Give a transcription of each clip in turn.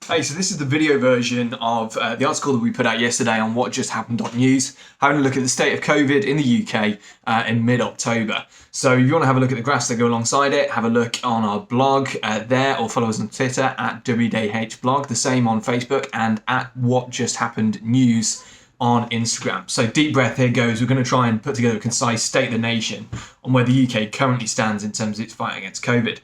Hey, so this is the video version of the article that we put out yesterday on whatjusthappened.news, having a look at the state of COVID in the UK in mid-October. So if you want to have a look at the graphs that go alongside it, have a look on our blog there, or follow us on Twitter at WJH blog, the same on Facebook, and at whatjusthappened.news on Instagram. So deep breath, here goes. We're going to try and put together a concise state of the nation on where the UK currently stands in terms of its fight against COVID.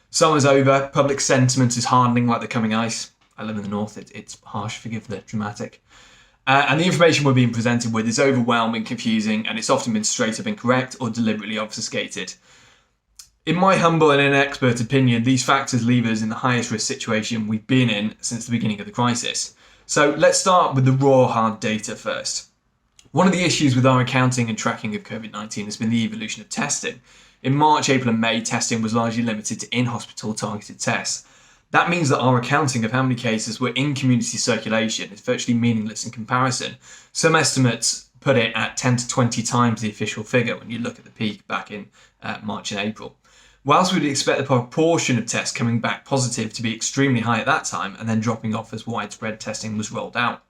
Summer's over, public sentiment is hardening like the coming ice. I live in the north, it's harsh, forgive the dramatic. And the information we're being presented with is overwhelming, confusing, and it's often been straight up incorrect or deliberately obfuscated. In my humble and inexpert opinion, these factors leave us in the highest risk situation we've been in since the beginning of the crisis. So let's start with the raw hard data first. One of the issues with our accounting and tracking of COVID-19 has been the evolution of testing. In March, April and May, testing was largely limited to in-hospital targeted tests. That means that our accounting of how many cases were in community circulation is virtually meaningless in comparison. Some estimates put it at 10 to 20 times the official figure when you look at the peak back in March and April. Whilst we'd expect the proportion of tests coming back positive to be extremely high at that time and then dropping off as widespread testing was rolled out.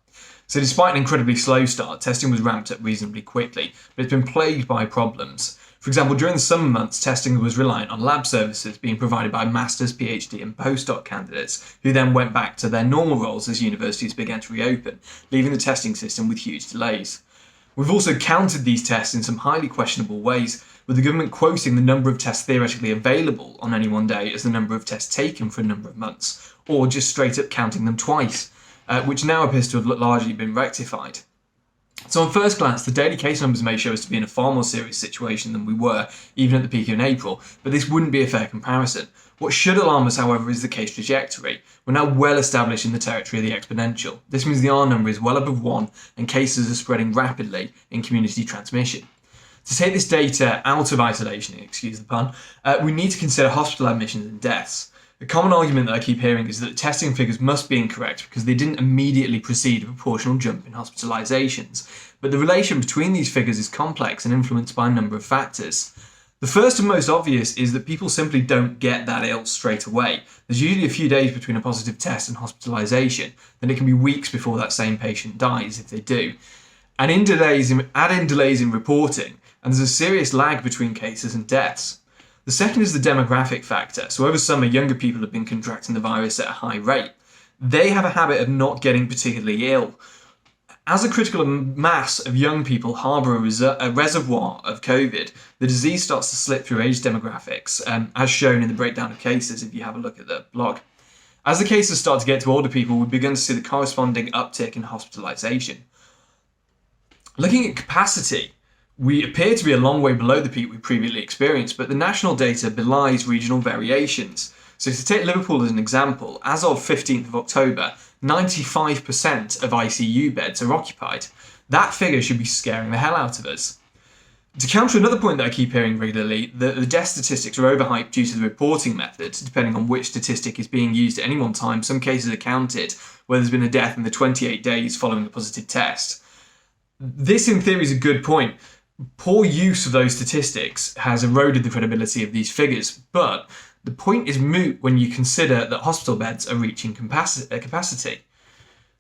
So despite an incredibly slow start, testing was ramped up reasonably quickly, but it's been plagued by problems. For example, during the summer months, testing was reliant on lab services being provided by master's, PhD and postdoc candidates, who then went back to their normal roles as universities began to reopen, leaving the testing system with huge delays. We've also counted these tests in some highly questionable ways, with the government quoting the number of tests theoretically available on any one day as the number of tests taken for a number of months, or just straight up counting them twice, which now appears to have largely been rectified. So on first glance, the daily case numbers may show us to be in a far more serious situation than we were, even at the peak in April, but this wouldn't be a fair comparison. What should alarm us, however, is the case trajectory. We're now well established in the territory of the exponential. This means the R number is well above 1 and cases are spreading rapidly in community transmission. To take this data out of isolation, excuse the pun, we need to consider hospital admissions and deaths. The common argument that I keep hearing is that the testing figures must be incorrect because they didn't immediately precede a proportional jump in hospitalisations. But the relation between these figures is complex and influenced by a number of factors. The first and most obvious is that people simply don't get that ill straight away. There's usually a few days between a positive test and hospitalisation, then it can be weeks before that same patient dies if they do. And add in delays in reporting, and there's a serious lag between cases and deaths. The second is the demographic factor. So over summer, younger people have been contracting the virus at a high rate. They have a habit of not getting particularly ill. As a critical mass of young people harbour a reservoir of COVID, the disease starts to slip through age demographics, as shown in the breakdown of cases if you have a look at the blog. As the cases start to get to older people, we've begun to see the corresponding uptick in hospitalisation. Looking at capacity, we appear to be a long way below the peak we previously experienced, but the national data belies regional variations. So to take Liverpool as an example, as of 15th of October, 95% of ICU beds are occupied. That figure should be scaring the hell out of us. To counter another point that I keep hearing regularly, the death statistics are overhyped due to the reporting method. Depending on which statistic is being used at any one time, some cases are counted where there's been a death in the 28 days following a positive test. This in theory is a good point. Poor use of those statistics has eroded the credibility of these figures, but the point is moot when you consider that hospital beds are reaching capacity.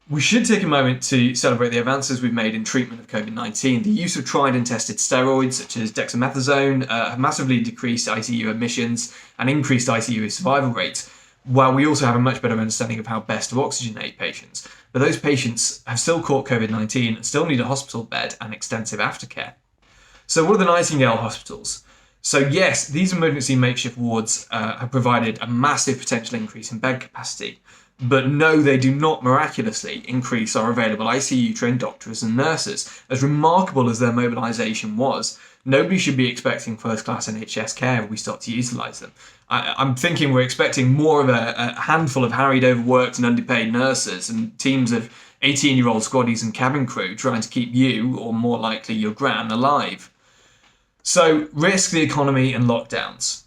We should take a moment to celebrate the advances we've made in treatment of COVID-19. The use of tried and tested steroids such as dexamethasone have massively decreased ICU admissions and increased ICU survival rates, while we also have a much better understanding of how best to oxygenate patients. But those patients have still caught COVID-19 and still need a hospital bed and extensive aftercare. So what are the Nightingale hospitals? So yes, these emergency makeshift wards have provided a massive potential increase in bed capacity, but no, they do not miraculously increase our available ICU-trained doctors and nurses. As remarkable as their mobilisation was, nobody should be expecting first-class NHS care if we start to utilise them. I'm thinking we're expecting more of a handful of harried, overworked and underpaid nurses and teams of 18-year-old squaddies and cabin crew trying to keep you, or more likely your gran, alive. So, risk, the economy and lockdowns.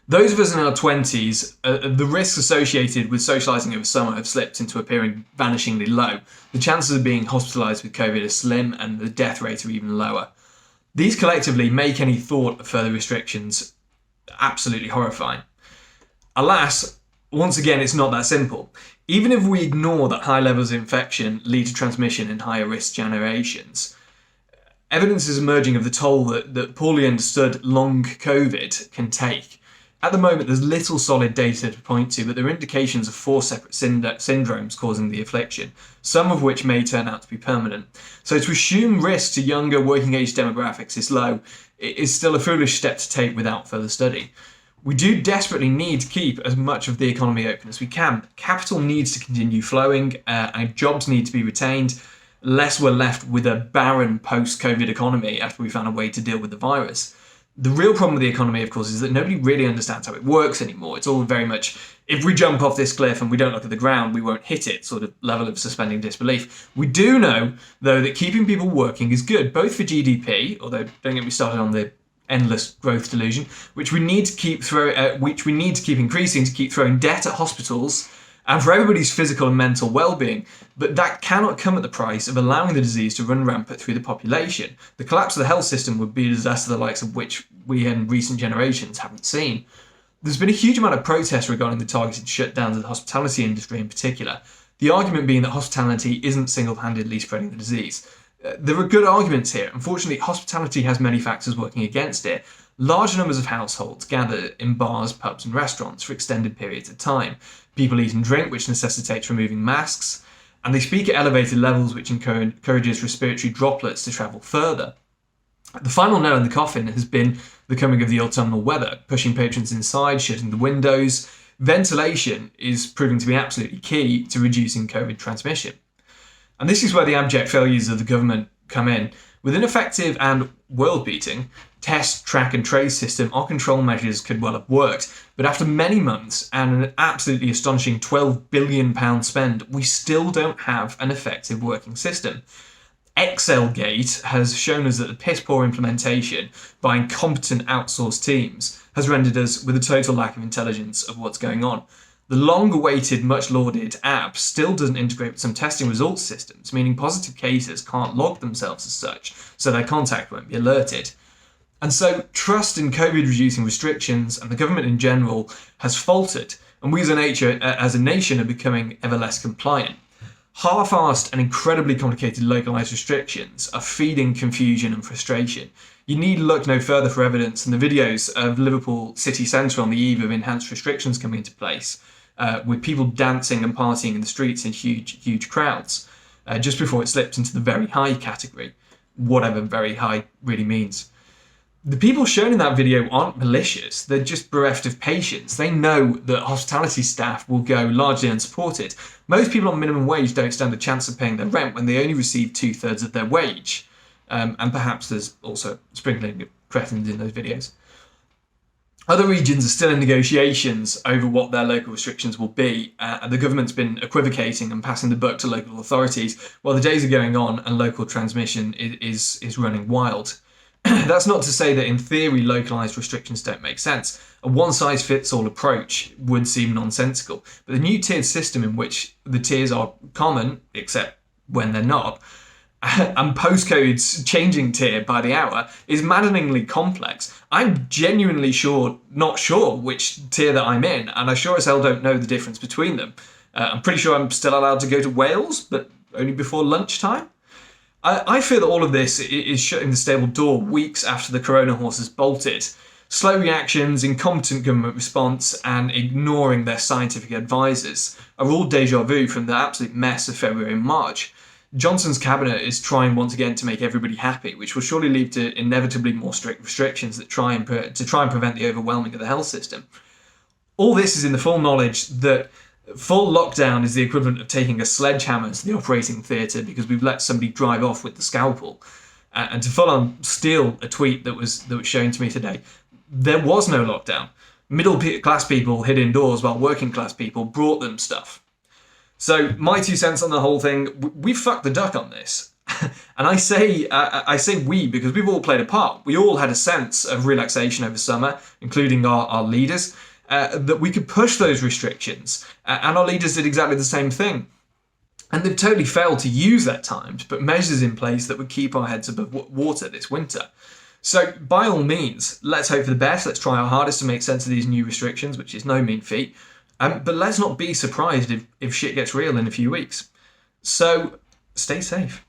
Those of us in our 20s, the risks associated with socialising over summer have slipped into appearing vanishingly low. The chances of being hospitalised with COVID are slim and the death rate are even lower. These collectively make any thought of further restrictions absolutely horrifying. Alas, Once again, it's not that simple. Even if we ignore that high levels of infection lead to transmission in higher risk generations, evidence is emerging of the toll that poorly understood long COVID can take. At the moment, there's little solid data to point to, but there are indications of 4 separate syndromes causing the affliction, some of which may turn out to be permanent. So to assume risk to younger working age demographics is low is still a foolish step to take without further study. We do desperately need to keep as much of the economy open as we can. Capital needs to continue flowing, and jobs need to be retained, lest we're left with a barren post-COVID economy after we found a way to deal with the virus. The real problem with the economy, of course, is that nobody really understands how it works anymore. It's all very much, if we jump off this cliff and we don't look at the ground, we won't hit it, sort of level of suspending disbelief. We do know, though, that keeping people working is good, both for GDP, although don't get me started on the endless growth delusion, which we need to keep increasing to keep throwing debt at hospitals and for everybody's physical and mental well-being. But that cannot come at the price of allowing the disease to run rampant through the population. The collapse of the health system would be a disaster the likes of which we in recent generations haven't seen. There's been a huge amount of protest regarding the targeted shutdowns of the hospitality industry in particular, the argument being that hospitality isn't single-handedly spreading the disease. There are good arguments here. Unfortunately, hospitality has many factors working against it. Large numbers of households gather in bars, pubs and restaurants for extended periods of time. People eat and drink, which necessitates removing masks, and they speak at elevated levels, which encourages respiratory droplets to travel further. The final nail in the coffin has been the coming of the autumnal weather, pushing patrons inside, shutting the windows. Ventilation is proving to be absolutely key to reducing COVID transmission. And this is where the abject failures of the government come in. With an effective and world-beating test, track and trace system, our control measures could well have worked. But after many months and an absolutely astonishing £12 billion spend, we still don't have an effective working system. Excelgate has shown us that the piss-poor implementation by incompetent outsourced teams has rendered us with a total lack of intelligence of what's going on. The long-awaited, much-lauded app still doesn't integrate with some testing results systems, meaning positive cases can't log themselves as such, so their contact won't be alerted. And so trust in COVID-reducing restrictions and the government in general has faltered, and we as a nation are becoming ever less compliant. Half-arsed and incredibly complicated localised restrictions are feeding confusion and frustration. You need look no further for evidence than the videos of Liverpool city centre on the eve of enhanced restrictions coming into place, with people dancing and partying in the streets in huge crowds, just before it slipped into the very high category, whatever very high really means. The people shown in that video aren't malicious, they're just bereft of patience. They know that hospitality staff will go largely unsupported. Most people on minimum wage don't stand a chance of paying their rent when they only receive 2/3 of their wage. And perhaps there's also sprinkling of cretins in those videos. Other regions are still in negotiations over what their local restrictions will be, and the government's been equivocating and passing the buck to local authorities while the days are going on and local transmission is running wild. That's not to say that in theory localised restrictions don't make sense. A one-size-fits-all approach would seem nonsensical, but the new tiered system in which the tiers are common, except when they're not, and postcodes changing tier by the hour is maddeningly complex. I'm genuinely not sure which tier that I'm in, and I sure as hell don't know the difference between them. I'm pretty sure I'm still allowed to go to Wales, but only before lunchtime. I fear that all of this is shutting the stable door weeks after the corona horse has bolted. Slow reactions, incompetent government response, and ignoring their scientific advisors are all déjà vu from the absolute mess of February and March. Johnson's cabinet is trying once again to make everybody happy, which will surely lead to inevitably more strict restrictions that try and prevent the overwhelming of the health system. All this is in the full knowledge that full lockdown is the equivalent of taking a sledgehammer to the operating theatre because we've let somebody drive off with the scalpel. And to full-on steal a tweet that was shown to me today, there was no lockdown. Middle-class people hid indoors while working-class people brought them stuff. So my 2 cents on the whole thing, we fucked the duck on this. And I say we because we've all played a part. We all had a sense of relaxation over summer, including our leaders, that we could push those restrictions. And our leaders did exactly the same thing. And they've totally failed to use that time to put measures in place that would keep our heads above water this winter. So by all means, let's hope for the best. Let's try our hardest to make sense of these new restrictions, which is no mean feat. But let's not be surprised if shit gets real in a few weeks. So stay safe.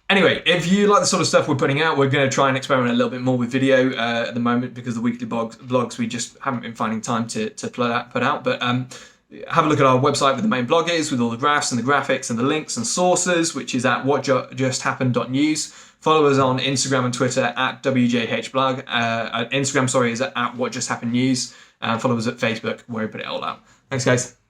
Anyway, if you like the sort of stuff we're putting out, we're going to try and experiment a little bit more with video at the moment, because the weekly blogs we just haven't been finding time to put out. But have a look at our website with the main blog is, with all the graphs and the graphics and the links and sources, which is at whatjusthappened.news. Follow us on Instagram and Twitter at WJH blog. Instagram, is at whatjusthappened.news. And follow us at Facebook, where we put it all out. Thanks, guys.